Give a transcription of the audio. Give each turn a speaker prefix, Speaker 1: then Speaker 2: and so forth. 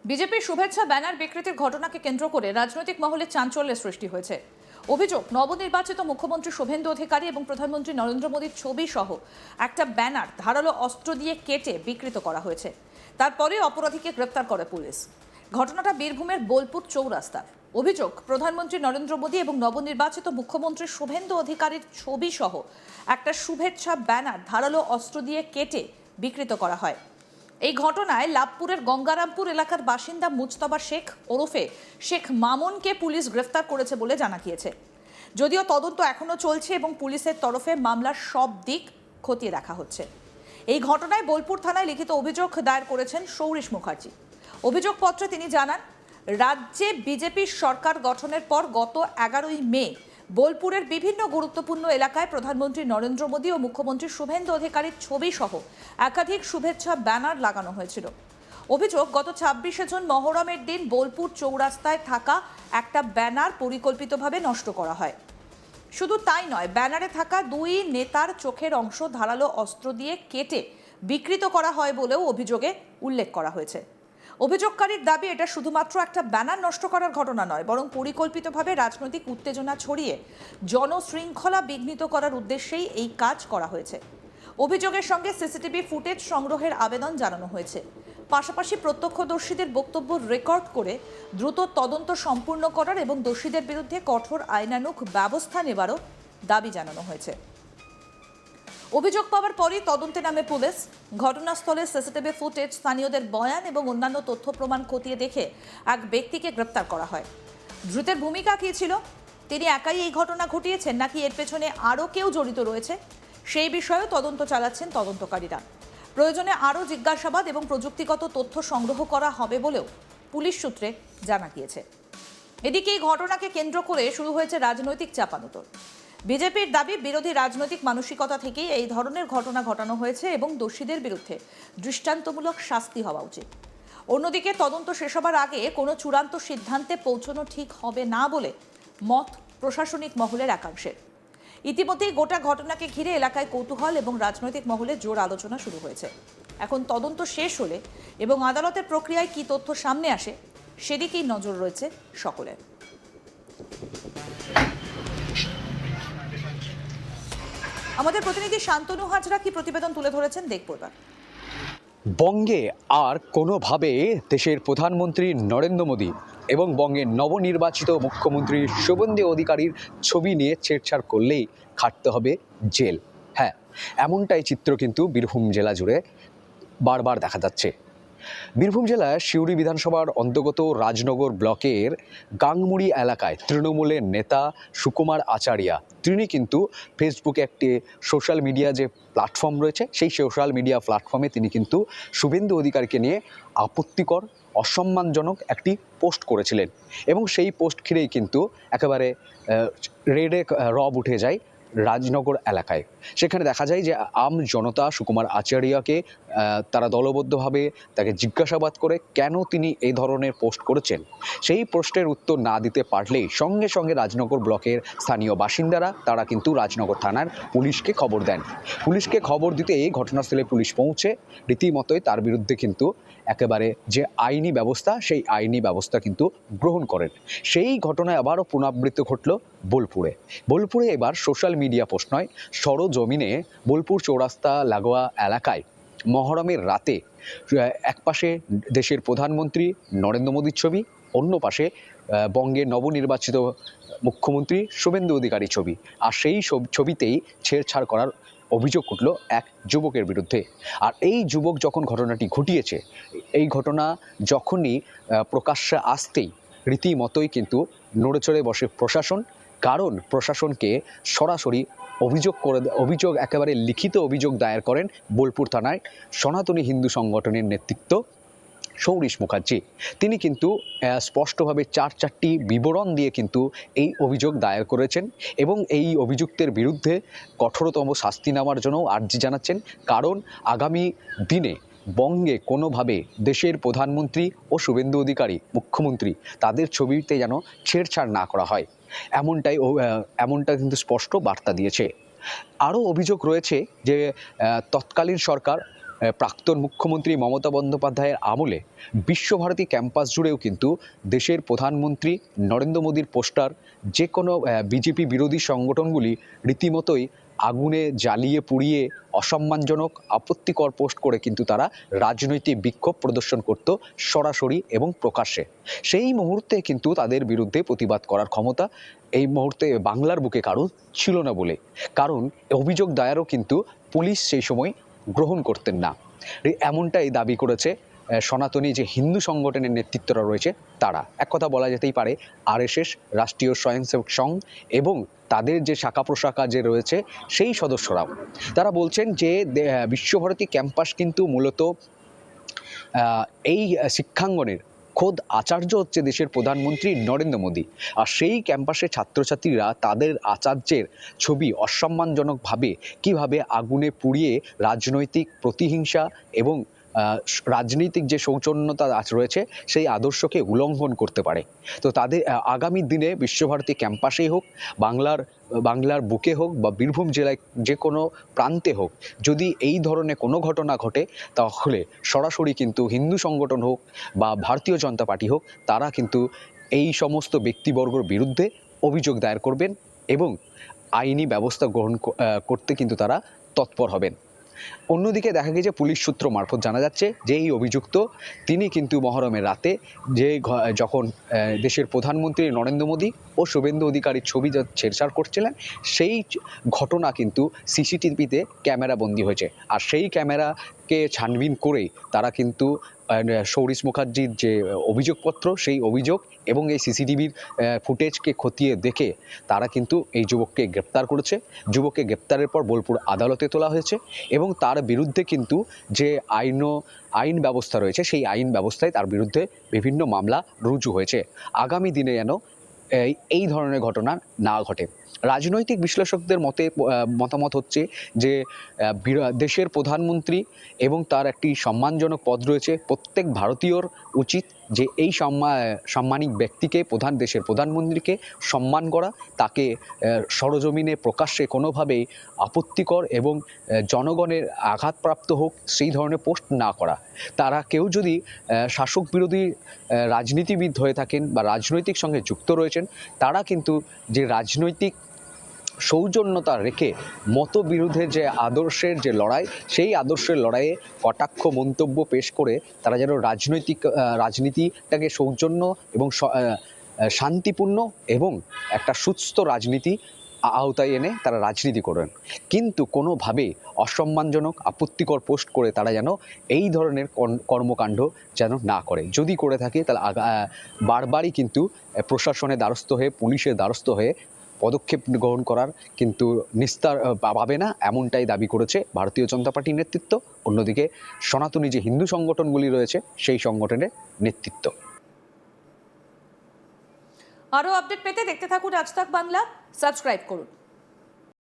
Speaker 1: বিজেপির শুভেচ্ছা ব্যানার বিকৃতির ঘটনাকে কেন্দ্র করে রাজনৈতিক মহলে চাঞ্চল্যের সৃষ্টি হয়েছে। অভিযোগ, নবনির্বাচিত মুখ্যমন্ত্রী শুভেন্দু অধিকারী এবং প্রধানমন্ত্রী নরেন্দ্র মোদীর ছবি সহ একটা ব্যানার ধারালো অস্ত্র দিয়ে কেটে বিকৃত করা হয়েছে। তারপরে অপরাধীকে গ্রেপ্তার করে পুলিশ। ঘটনাটা বীরভূমের বোলপুর চৌরাস্তার। অভিযোগ, প্রধানমন্ত্রী নরেন্দ্র মোদী এবং নবনির্বাচিত মুখ্যমন্ত্রী শুভেন্দু অধিকারীর ছবি সহ একটা শুভেচ্ছা ব্যানার ধারালো অস্ত্র দিয়ে কেটে বিকৃত করা হয়। এই ঘটনায় লাভপুরের গঙ্গারামপুর এলাকার বাসিন্দা মুজতবা শেখ ওরফে শেখ মামুনকে পুলিশ গ্রেফতার করেছে বলে জানা গিয়েছে। যদিও তদন্ত এখনো চলছে এবং পুলিশের তরফে মামলার সব দিক খতিয়ে দেখা হচ্ছে। এই ঘটনায় বোলপুর থানায় লিখিত অভিযোগ দায়ের করেছেন সৌরিশ মুখার্জি। অভিযোগপত্রে তিনি জানান, রাজ্যে বিজেপির সরকার গঠনের পর গত 11ই মে বোলপুরের বিভিন্ন গুরুত্বপূর্ণ এলাকায় প্রধানমন্ত্রী নরেন্দ্র মোদী ও মুখ্যমন্ত্রী শুভেন্দু অধিকারীর ছবি সহ একাধিক শুভেচ্ছা ব্যানার লাগানো হয়েছিল। অভিযোগ, গত 26শে জুন মহরমের দিন বোলপুর চৌরাস্তায় থাকা একটা ব্যানার পরিকল্পিতভাবে নষ্ট করা হয়। শুধু তাই নয়, ব্যানারে থাকা দুই নেতার চোখের অংশ ধারালো অস্ত্র দিয়ে কেটে বিকৃত করা হয় বলেও অভিযোগে উল্লেখ করা হয়েছে। অভিযোগকারীর দাবি, এটা শুধুমাত্র একটা ব্যানার নষ্ট করার ঘটনা নয়, বরং পরিকল্পিতভাবে রাজনৈতিক উত্তেজনা ছড়িয়ে জনশৃঙ্খলা বিঘ্নিত করার উদ্দেশ্যেই এই কাজ করা হয়েছে। অভিযোগের সঙ্গে সিসিটিভি ফুটেজ সংগ্রহের আবেদন জানানো হয়েছে। পাশাপাশি প্রত্যক্ষদর্শীদের বক্তব্য রেকর্ড করে দ্রুত তদন্ত সম্পূর্ণ করার এবং দোষীদের বিরুদ্ধে কঠোর আইনানুগ ব্যবস্থা নেবারও দাবি জানানো হয়েছে। অভিযোগ পাওয়ার পরই তদন্তে নামে পুলিশ। ঘটনাস্থলে সিসিটিভি ফুটেজ, স্থানীয়দের বয়ান এবং অন্যান্য তথ্য প্রমাণ খতিয়ে দেখে এক ব্যক্তিকে গ্রেপ্তার করা হয়। ধৃতের ভূমিকা কী ছিল? তিনি একাই এই ঘটনা ঘটিয়েছেন নাকি এর পেছনে আরও কেউ জড়িত রয়েছে? সেই বিষয়েও তদন্ত চালাচ্ছেন তদন্তকারীরা। প্রয়োজনে আরও জিজ্ঞাসাবাদ এবং প্রযুক্তিগত তথ্য সংগ্রহ করা হবে বলেও পুলিশ সূত্রে জানা গিয়েছে। এদিকে এই ঘটনাকে কেন্দ্র করে শুরু হয়েছে রাজনৈতিক চাপানোতর। বিজেপির দাবি, বিরোধী রাজনৈতিক মানসিকতা থেকেই এই ধরনের ঘটনা ঘটানো হয়েছে এবং দোষীদের বিরুদ্ধে দৃষ্টান্তমূলক শাস্তি হওয়া উচিত। অন্যদিকে তদন্ত শেষ হবার আগে কোনো চূড়ান্ত সিদ্ধান্তে পৌঁছানো ঠিক হবে না বলে মত প্রশাসনিক মহলের একাংশের। ইতিমধ্যেই গোটা ঘটনাকে ঘিরে এলাকায় কৌতূহল এবং রাজনৈতিক মহলে জোর আলোচনা শুরু হয়েছে। এখন তদন্ত শেষ হলে এবং আদালতের প্রক্রিয়ায় কী তথ্য সামনে আসে সেদিকেই নজর রয়েছে সকলের। আমাদের প্রতিনিধি শান্তনু হাজরা কি প্রতিবেদন তুলে ধরেছেন দেখব এবার।
Speaker 2: বঙ্গে আর কোনোভাবে দেশের প্রধানমন্ত্রী নরেন্দ্র মোদী এবং বঙ্গের নবনির্বাচিত মুখ্যমন্ত্রী শুভেন্দু অধিকারীর ছবি নিয়ে ছেড়ছাড় করলেই খাটতে হবে জেল। হ্যাঁ, এমনটাই চিত্র কিন্তু বীরভূম জেলা জুড়ে বারবার দেখা যাচ্ছে। বীরভূম জেলার সিউড়ি বিধানসভার অন্তর্গত রাজনগর ব্লকের গাংমুড়ি এলাকায় তৃণমূলের নেতা সুকুমার আচারিয়া, তিনি কিন্তু ফেসবুকে একটি সোশ্যাল মিডিয়া যে প্ল্যাটফর্ম রয়েছে, সেই সোশ্যাল মিডিয়া প্ল্যাটফর্মে তিনি কিন্তু শুভেন্দু অধিকারীকে নিয়ে আপত্তিকর, অসম্মানজনক একটি পোস্ট করেছিলেন এবং সেই পোস্ট ঘিরেই কিন্তু একেবারে রেডে রব উঠে যায় রাজনগর এলাকায়। সেখানে দেখা যায় যে আম জনতা সুকুমার আচারিয়াকে তারা দলবদ্ধভাবে তাকে জিজ্ঞাসাবাদ করে কেন তিনি এই ধরনের পোস্ট করেছেন। সেই পোস্টের উত্তর না দিতে পারলেই সঙ্গে সঙ্গে রাজনগর ব্লকের স্থানীয় বাসিন্দারা তারা কিন্তু রাজনগর থানার পুলিশকে খবর দেন। পুলিশকে খবর দিতে ঘটনাস্থলে পুলিশ পৌঁছে রীতিমতোই তার বিরুদ্ধে কিন্তু একেবারে যে আইনি ব্যবস্থা, সেই আইনি ব্যবস্থা কিন্তু গ্রহণ করেন। সেই ঘটনায় আবারও পুনরাবৃত্তি ঘটল বোলপুরে এবার সোশ্যাল মিডিয়া পোস্ট নয়, সরজমিনে বোলপুর চৌরাস্তা লাগোয়া এলাকায় মহরমের রাতে একপাশে দেশের প্রধানমন্ত্রী নরেন্দ্র মোদীর ছবি, অন্য পাশে বঙ্গের নবনির্বাচিত মুখ্যমন্ত্রী শুভেন্দু অধিকারীর ছবি, আর সেই ছবিতেই ছেড়ছাড় করার অভিযোগ উঠল এক যুবকের বিরুদ্ধে। আর এই যুবক যখন ঘটনাটি ঘটিয়েছে, এই ঘটনা যখনই প্রকাশ্যে আসতেই রীতিমতোই কিন্তু নড়েচড়ে বসে প্রশাসন। কারণ প্রশাসনকে সরাসরি অভিযোগ একেবারে লিখিত অভিযোগ দায়ের করেন বোলপুর থানায় সনাতনী হিন্দু সংগঠনের নেতৃত্ব সৌরিশ মুখার্জি। তিনি কিন্তু স্পষ্টভাবে চারটি বিবরণ দিয়ে কিন্তু এই অভিযোগ দায়ের করেছেন এবং এই অভিযুক্তের বিরুদ্ধে কঠোরতম শাস্তি নেওয়ার জন্য আর্জি জানাচ্ছেন। কারণ আগামী দিনে বঙ্গে কোনোভাবে দেশের প্রধানমন্ত্রী ও শুভেন্দু অধিকারী মুখ্যমন্ত্রী তাদের ছবিতে যেন ছেড়ছাড় না করা হয়, এমনটা কিন্তু স্পষ্ট বার্তা দিয়েছে। আরও অভিযোগ রয়েছে যে তৎকালীন সরকার প্রাক্তন মুখ্যমন্ত্রী মমতা বন্দ্যোপাধ্যায়ের আমলে বিশ্বভারতী ক্যাম্পাস জুড়েও কিন্তু দেশের প্রধানমন্ত্রী নরেন্দ্র মোদীর পোস্টার যে কোনো বিজেপি বিরোধী সংগঠনগুলি রীতিমতোই আগুনে জ্বালিয়ে পুড়িয়ে অসম্মানজনক আপত্তিকর পোস্ট করে কিন্তু তারা রাজনৈতিক বিক্ষোভ প্রদর্শন করত সরাসরি এবং প্রকাশ্যে। সেই মুহূর্তে কিন্তু তাদের বিরুদ্ধে প্রতিবাদ করার ক্ষমতা এই মুহূর্তে বাংলার বুকে কারো ছিল না বলে, কারণ অভিযোগ দায়েরও কিন্তু পুলিশ সেই সময় গ্রহণ করতেন না। এমনটাই দাবি করেছে সনাতনী যে হিন্দু সংগঠনের নেতৃত্বরা রয়েছে তারা। এক কথা বলা যেতেই পারে আরএসএস, রাষ্ট্রীয় স্বয়ংসেবক সংঘ এবং তাদের যে শাখা প্রশাখা যে রয়েছে সেই সদস্যরাও তারা বলছেন যে বিশ্বভারতী ক্যাম্পাস কিন্তু মূলত এই শিক্ষাঙ্গনের খোদ আচার্য হচ্ছে দেশের প্রধানমন্ত্রী নরেন্দ্র মোদী। আর সেই ক্যাম্পাসে ছাত্রছাত্রীরা তাদের আচার্যের ছবি অসম্মানজনকভাবে কিভাবে আগুনে পুড়িয়ে রাজনৈতিক প্রতিহিংসা এবং রাজনৈতিক যে সৌজন্যতা রয়েছে সেই আদর্শকে উল্লঙ্ঘন করতে পারে। তো তাদের আগামী দিনে বিশ্বভারতী ক্যাম্পাসেই হোক, বাংলার বুকে হোক বা বীরভূম জেলায় যে কোনো প্রান্তে হোক, যদি এই ধরনের কোনো ঘটনা ঘটে তাহলে সরাসরি কিন্তু হিন্দু সংগঠন হোক বা ভারতীয় জনতা পার্টি হোক, তারা কিন্তু এই সমস্ত ব্যক্তিবর্গর বিরুদ্ধে অভিযোগ দায়ের করবেন এবং আইনি ব্যবস্থা গ্রহণ করতে কিন্তু তারা তৎপর হবেন। অন্যদিকে দেখা গেছে পুলিশ সূত্র মারফত জানা যাচ্ছে যে এই অভিযুক্ত তিনি কিন্তু মহরমের রাতে যখন দেশের প্রধানমন্ত্রী নরেন্দ্র মোদী ও শুভেন্দু অধিকারীর ছবি ছেড়ছাড় করছিলেন সেই ঘটনা কিন্তু সিসিটিভিতে ক্যামেরা বন্দী হয়েছে। আর সেই ক্যামেরাকে ছানবিন করেই তারা কিন্তু সৌরিশ মুখার্জির যে অভিযোগপত্র সেই অভিযোগ এবং এই সিসিটিভির ফুটেজকে খতিয়ে দেখে তারা কিন্তু এই যুবককে গ্রেপ্তার করেছে। যুবককে গ্রেপ্তারের পর বোলপুর আদালতে তোলা হয়েছে এবং তার বিরুদ্ধে কিন্তু যে আইন ব্যবস্থা রয়েছে সেই আইন ব্যবস্থায় তার বিরুদ্ধে বিভিন্ন মামলা রুজু হয়েছে। আগামী দিনে যেন এই ধরনের ঘটনা না ঘটে। রাজনৈতিক বিশ্লেষকদের মতামত হচ্ছে যে দেশের প্রধানমন্ত্রী এবং তার একটি সম্মানজনক পদ রয়েছে, প্রত্যেক ভারতীয়র উচিত যে এই সাম্মানিক ব্যক্তিকে দেশের প্রধানমন্ত্রীকে সম্মান করা, তাকে সরজমিনে প্রকাশ্যে কোনোভাবেই আপত্তিকর এবং জনগণের আঘাতপ্রাপ্ত হোক সেই ধরনের পোস্ট না করা। তারা কেউ যদি শাসক বিরোধী রাজনীতিবিদ হয়ে থাকেন বা রাজনৈতিক সঙ্গে যুক্ত রয়েছেন, তারা কিন্তু যে রাজনৈতিক সৌজন্যতা রেখে মতবিরোধের যে আদর্শের যে লড়াই, সেই আদর্শের লড়াইয়ে কটাক্ষ মন্তব্য পেশ করে তারা যেন রাজনীতিটাকে সৌজন্য এবং শান্তিপূর্ণ এবং একটা সুস্থ রাজনীতি আওতায় এনে তারা রাজনীতি করেন, কিন্তু কোনোভাবে অসম্মানজনক আপত্তিকর পোস্ট করে তারা যেন এই ধরনের কর্মকাণ্ড যেন না করে। যদি করে থাকে তাহলে বারবারই কিন্তু প্রশাসনের দ্বারস্থ হয়ে, পুলিশের দ্বারস্থ হয়ে পদক্ষেপ গ্রহণ করার কিন্তু নিস্তার পাবে না, এমনটাই দাবি করেছে ভারতীয় জনতা পার্টির নেতৃত্ব। অন্যদিকে সনাতনী যে হিন্দু সংগঠনগুলি রয়েছে সেই সংগঠনের নেতৃত্ব।
Speaker 1: আরও আপডেট পেতে দেখতে থাকুন আজ তাক বাংলা, সাবস্ক্রাইব করুন।